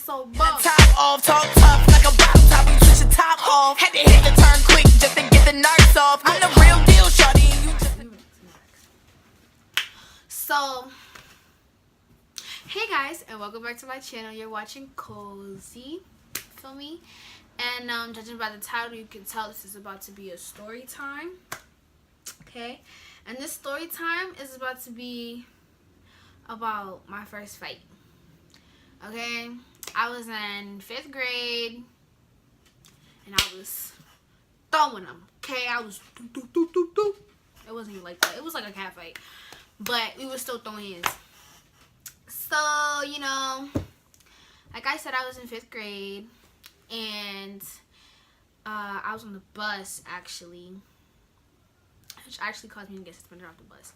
so bold. Top off, talk tough like a bottle top. We switch the top off. Had to hit the turn quick just to get the nerves off. I'm the real deal, shawty, and you just. So, hey guys, and welcome back to my channel. You're watching Kozy, feel me? And judging by the title, you can tell this is about to be a story time. Okay, and this story time is about to be about my first fight. Okay, I was in 5th grade, and I was throwing them. Okay, I was do. It wasn't even like that. It was like a cat fight, but we were still throwing hands. So, you know, like I said, I was in 5th grade, and I was on the bus, actually, which actually caused me to get suspended off the bus.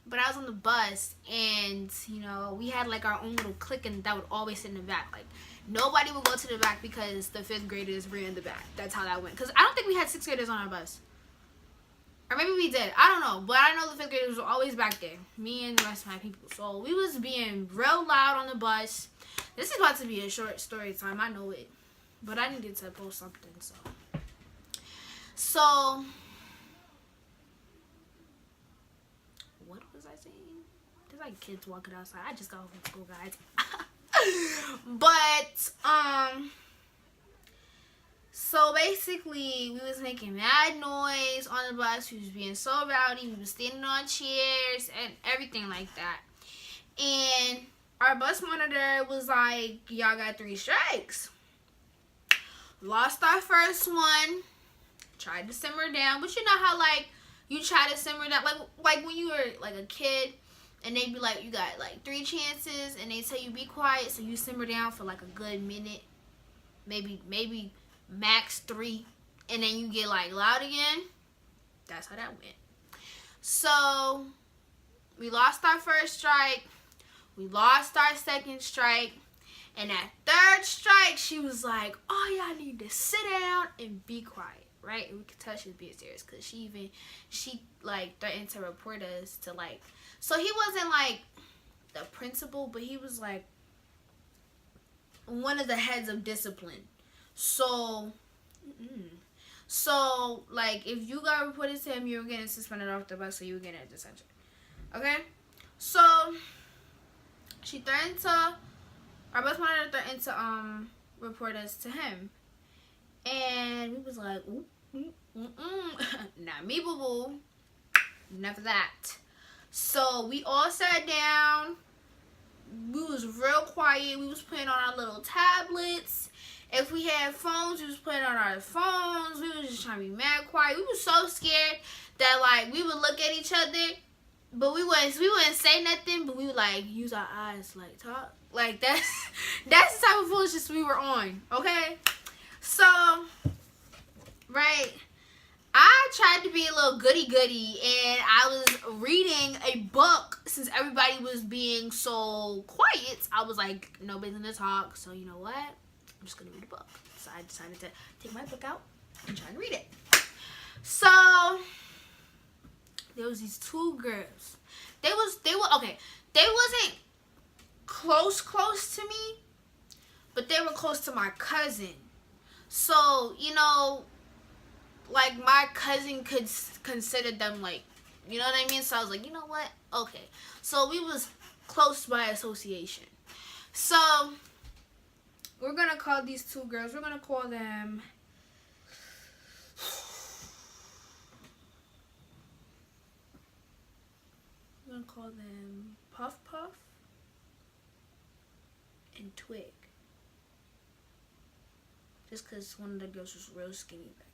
But I was on the bus, and, you know, we had, like, our own little clique, and that would always sit in the back. Like, nobody would go to the back because the 5th graders ran the back. That's how that went. Because I don't think we had 6th graders on our bus. Or maybe we did. I don't know. But I know the 5th graders were always back there. Me and the rest of my people. So, we was being real loud on the bus. This is about to be a short story time. I know it. But I needed to post something, So, what was I saying? There's like kids walking outside. I just got home from school, guys. But, so basically, we was making mad noise on the bus. We was being so rowdy. We was standing on chairs and everything like that. And our bus monitor was like, y'all got 3 strikes. Lost our first one. Tried to simmer down. But you know how, like, you try to simmer down. Like when you were, like, a kid. And they be like, you got, like, 3 chances. And they tell you be quiet. So you simmer down for, like, a good minute. Maybe max 3. And then you get, like, loud again. That's how that went. So, we lost our first strike. We lost our second strike. And that 3rd strike, she was like, oh, y'all need to sit down and be quiet, right? And we could tell she was being serious because she like, threatened to report us to, like, so he wasn't, like, the principal, but he was, like, one of the heads of discipline. So, like, if you got reported to him, you were getting suspended off the bus, so you were getting a detention. Okay? So, she threatened to... Our bus monitor threatened to report us to him, and we was like, not me, boo boo, never that. So we all sat down. We was real quiet. We was playing on our little tablets. If we had phones, we was playing on our phones. We was just trying to be mad quiet. We was so scared that, like, we would look at each other, but we wouldn't say nothing, but we would, like, use our eyes, like, talk. Like, that's the type of foolishness we were on, okay? So, right, I tried to be a little goody-goody, and I was reading a book. Since everybody was being so quiet, I was like, nobody's gonna talk, so you know what? I'm just gonna read a book. So I decided to take my book out and try to read it. So, there was these 2 girls. They wasn't close to me, but they were close to my cousin. So, you know, like, my cousin could consider them, like, you know what I mean? So I was like, you know what? Okay. So we was close by association. So we're gonna call these 2 girls, we're gonna call them Puff Puff and Twig. Just because one of the girls was real skinny back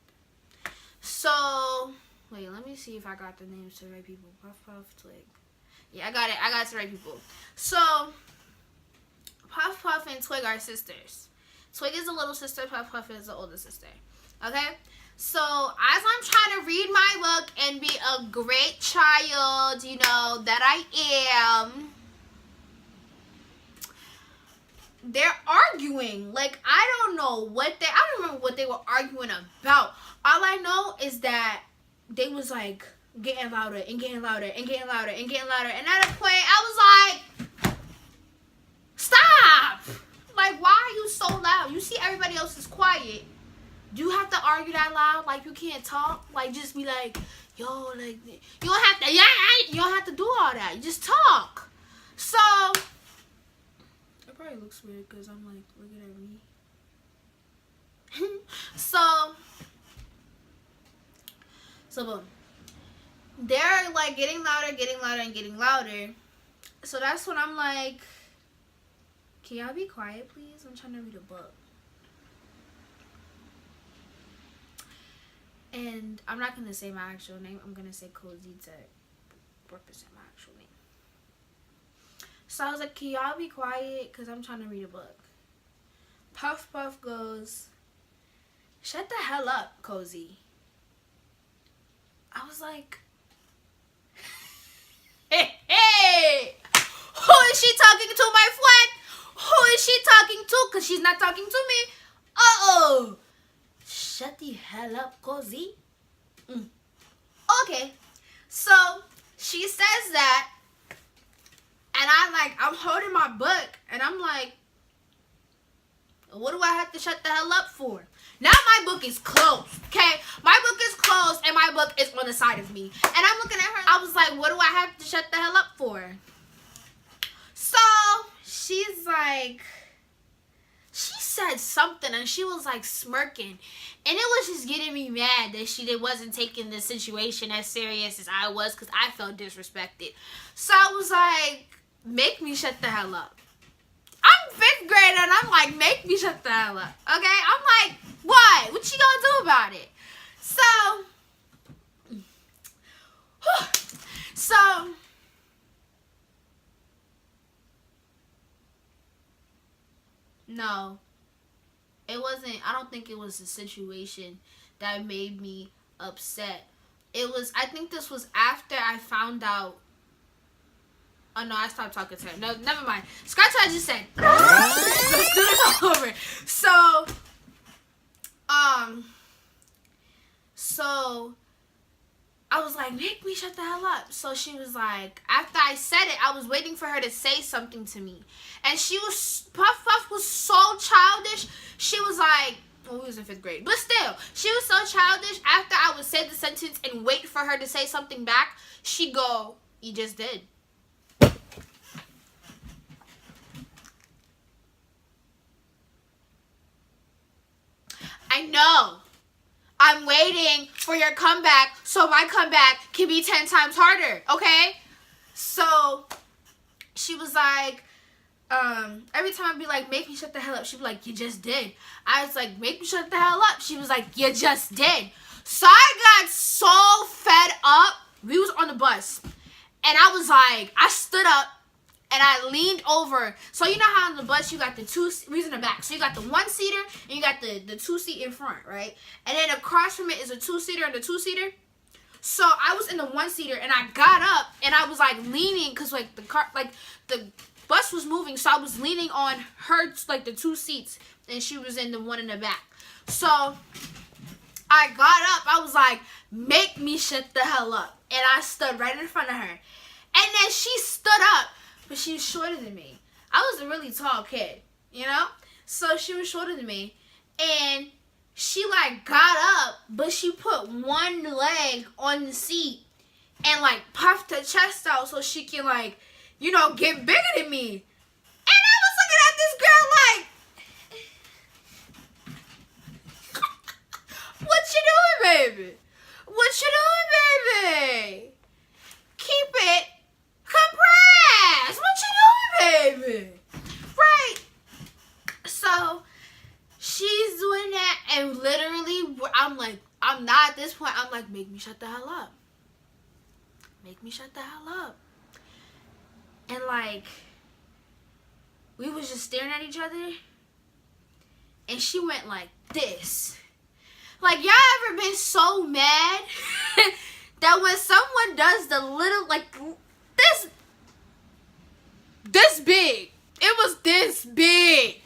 then. So, wait, let me see if I got the names to the right people. Puff Puff, Twig. Yeah, I got it. I got it to the right people. So, Puff Puff and Twig are sisters. Twig is the little sister. Puff Puff is the older sister. Okay? So, as I'm trying to read my book and be a great child, you know, that I am, they're arguing. Like, I don't remember what they were arguing about. All I know is that they was, like, getting louder and getting louder and getting louder and getting louder. And at a point, I was like, stop! Like, why are you so loud? You see everybody else is quiet. Do you have to argue that loud? Like, you can't talk? Like, just be like, yo, like, you don't have to, you don't have to do all that. You just talk. So, it probably looks weird because I'm like looking at me. So boom. They're like getting louder, and getting louder. So that's when I'm like, can y'all be quiet, please? I'm trying to read a book. And I'm not going to say my actual name. I'm going to say Kozy to represent my actual name. So I was like, can y'all be quiet? Because I'm trying to read a book. Puff Puff goes, shut the hell up, Kozy. I was like, hey, who is she talking to, my friend? Who is she talking to? Because she's not talking to me. Uh-oh. Shut the hell up, Kozy. Okay. So, she says that. And I'm holding my book. And I'm like, what do I have to shut the hell up for? Now my book is closed, okay? My book is closed and my book is on the side of me. And I'm looking at her. I was like, what do I have to shut the hell up for? So, she's like, she said something and she was like smirking. And it was just getting me mad that she wasn't taking the situation as serious as I was because I felt disrespected. So I was like, make me shut the hell up. I'm 5th grade and I'm like, make me shut the hell up. Okay? I'm like, what? What you gonna do about it? So, no. It wasn't, I don't think it was a situation that made me upset. It was, I think this was after I found out. Oh no, I stopped talking to her. No, never mind. Scratch what I just said. Let's do this all over. So I was like, make me shut the hell up. So she was like, after I said it, I was waiting for her to say something to me. And Puff Puff was so childish. She was like, well, we was in 5th grade. But still, she was so childish. After I would say the sentence and wait for her to say something back, she'd go, you just did. I know. I'm waiting for your comeback so my comeback can be 10 times harder, okay? So, she was like, every time I'd be like, make me shut the hell up, she'd be like, you just did. I was like, make me shut the hell up. She was like, you just did. So I got so fed up. We was on the bus. And I was like, I stood up. And I leaned over. So you know how on the bus you got the we was in the back. So you got the 1-seater and you got the 2-seat in front, right? And then across from it is a 2-seater and a 2-seater. So I was in the 1-seater and I got up and I was like leaning because like the bus was moving. So I was leaning on her, like the 2 seats, and she was in the one in the back. So I got up. I was like, make me shut the hell up. And I stood right in front of her. And then she stood up. But she was shorter than me. I was a really tall kid, you know? So she was shorter than me. And she like got up, but she put one leg on the seat and like puffed her chest out so she can like, you know, get bigger than me. And I was looking at this girl like, what you doing, baby? What you doing, baby? Keep it compressed. What you doing, baby? Right. So she's doing that, and literally, I'm like, I'm not at this point. I'm like, make me shut the hell up. Make me shut the hell up. And like, we was just staring at each other, and she went like this. Like, y'all ever been so mad that when someone does the little, like, this big, it was this big.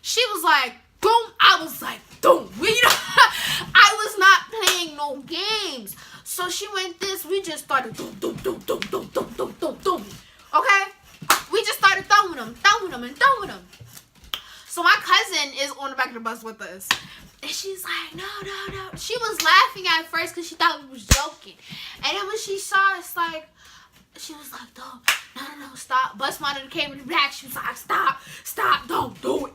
She was like, boom. I was like, boom. I was not playing no games. So she went this. We just started doom, doom, doom, doom, doom, doom, doom, doom, doom. Okay? We just started throwing them and throwing them. cousin is on the back of the bus with us. And she's like, no. She was laughing at first because she thought we was joking. And then when she saw us, like, she was like, no, stop. Bus monitor came in the back. She was like, stop, don't do it,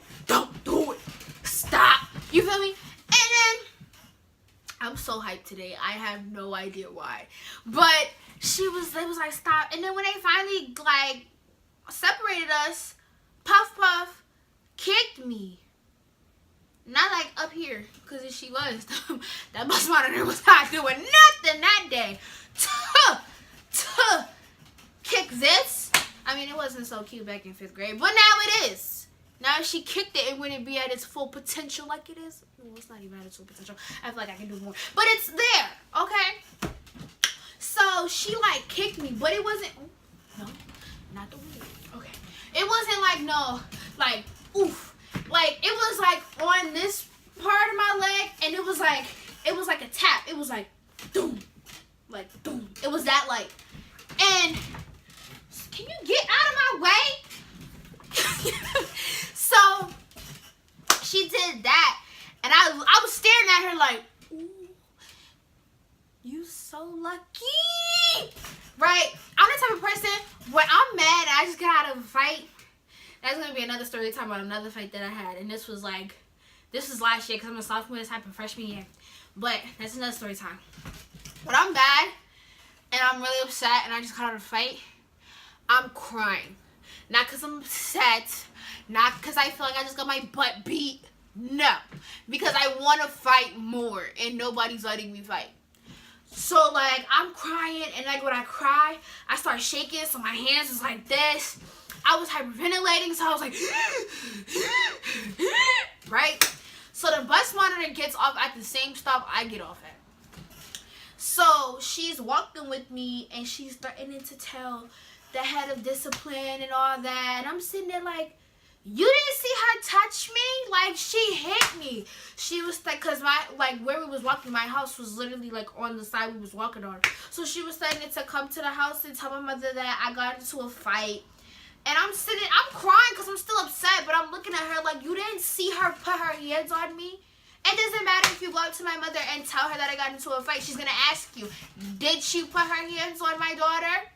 stop. You feel me? And then, I'm so hyped today. I have no idea why. But they was like, stop. And then when they finally, like, separated us, Puff kicked me. Not like up here, because if she was, that bus monitor was not doing nothing that day. Kick this. I mean, it wasn't so cute back in 5th grade, but now it is. Now if she kicked it, it wouldn't be at its full potential like it is. Well, it's not even at its full potential. I feel like I can do more. But it's there, okay? So she, like, kicked me, but it wasn't, no, not the way. Okay. It wasn't like, no, like, oof. Like, it was like on this part of my leg, and it was like a tap. It was like, doom. Like, doom. It was that, like, and can you get out of my way? So she did that, and I was staring at her like, ooh, you so lucky, right? I'm the type of person, when I'm mad and I just get out of a fight, that's going to be another story time about another fight that I had, and this was last year, because I'm a sophomore, this happened freshman year, but that's another story time. When I'm mad, and I'm really upset, and I just got out of a fight, I'm crying. Not because I'm upset, not because I feel like I just got my butt beat, no. Because I want to fight more, and nobody's letting me fight. So, like, I'm crying, and, like, when I cry, I start shaking, so my hands is like this. I was hyperventilating, so I was like, right? So the bus monitor gets off at the same stop I get off at. So she's walking with me, and she's threatening to tell the head of discipline and all that. And I'm sitting there like, you didn't see her touch me? Like, she hit me. She was like, because where we was walking, my house was literally like on the side we was walking on. So she was threatening to come to the house and tell my mother that I got into a fight. And I'm crying because I'm still upset, but I'm looking at her like, you didn't see her put her hands on me? It doesn't matter if you go up to my mother and tell her that I got into a fight. She's going to ask you, did she put her hands on my daughter?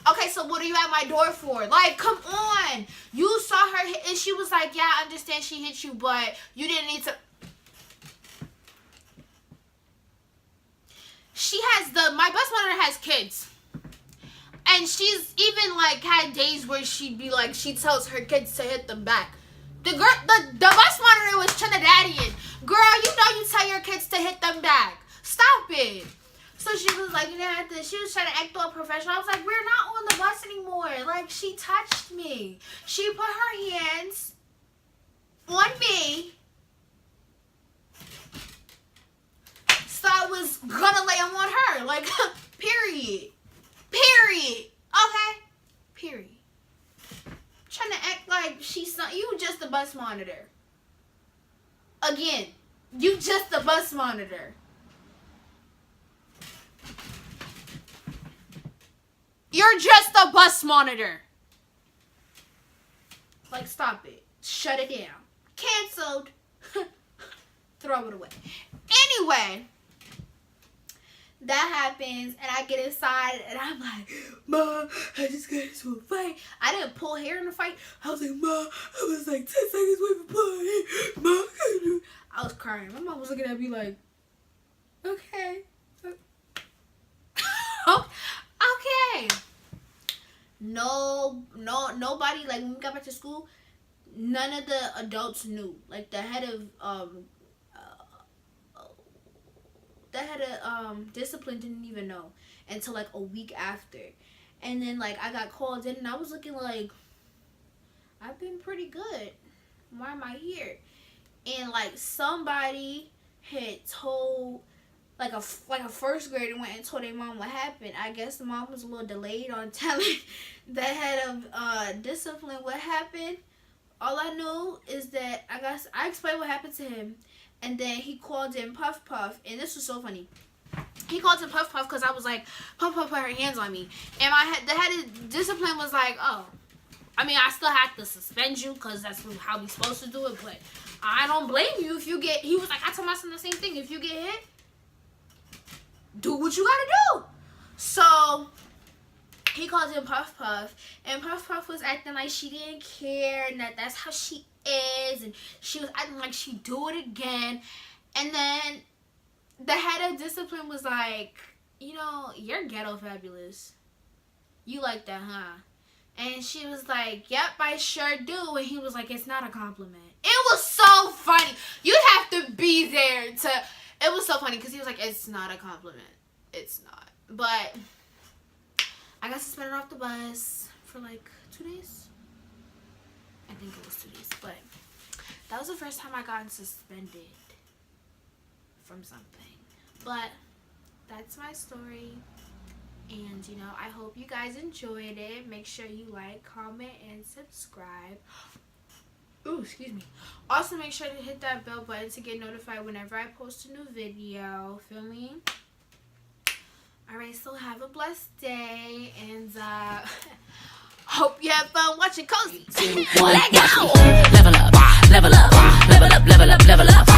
Okay, so what are you at my door for? Like, come on. You saw her hit, and she was like, yeah, I understand she hit you, but you didn't need to. My bus monitor has kids. And she's even, like, had days where she'd be like, she tells her kids to hit them back. The bus monitor was Trinidadian. Girl, you know you tell your kids to hit them back. Stop it. So she was like, she was trying to act all professional. I was like, we're not on the bus anymore. Like, she touched me. She put her hands on me. So I was gonna lay them on her. Like, period. Okay? Period. Trying to act like she's not. You just a bus monitor. Again, you just a bus monitor. You're just a bus monitor. Like, stop it. Shut it down. Canceled. Throw it away. Anyway, that happens, and I get inside, and I'm like, Mom, I just got into a fight. I didn't pull hair in the fight. I was like, Mom, I was like 10 seconds away from pulling hair. Mom, I was crying. My mom was looking at me like, okay. Okay. Nobody, like, when we got back to school, none of the adults knew. Like, the head of discipline didn't even know until like a week after. And then, like, I got called in, and I was looking like, I've been pretty good. Why am I here? And, like, somebody had told, like a first grader went and told their mom what happened. I guess the mom was a little delayed on telling the head of discipline what happened. All I know is that I explained what happened to him, and then he called in Puff, and this was so funny. He called in Puff because I was like, Puff put her hands on me, and the head of discipline was like, oh, I mean, I still have to suspend you because that's how we supposed to do it, but I don't blame you if you get, he was like, I told my son the same thing. If you get hit, do what you gotta do. So he called him Puff Puff, and Puff Puff was acting like she didn't care and that's how she is, and she was acting like she'd do it again. And then the head of discipline was like, you know, you're ghetto fabulous. You like that, huh? And she was like, yep, I sure do. And he was like, it's not a compliment. It was so funny. You'd have to be there to... It was so funny because he was like, it's not a compliment. It's not. But I got suspended off the bus for like 2 days. I think it was 2 days. But that was the first time I got suspended from something. But that's my story. And, you know, I hope you guys enjoyed it. Make sure you like, comment, and subscribe. Ooh, excuse me. Also, make sure to hit that bell button to get notified whenever I post a new video. Feel me? Alright, so have a blessed day. And, hope you have fun watching Kozy. Let go! Level up, level up, level up, level up, level up.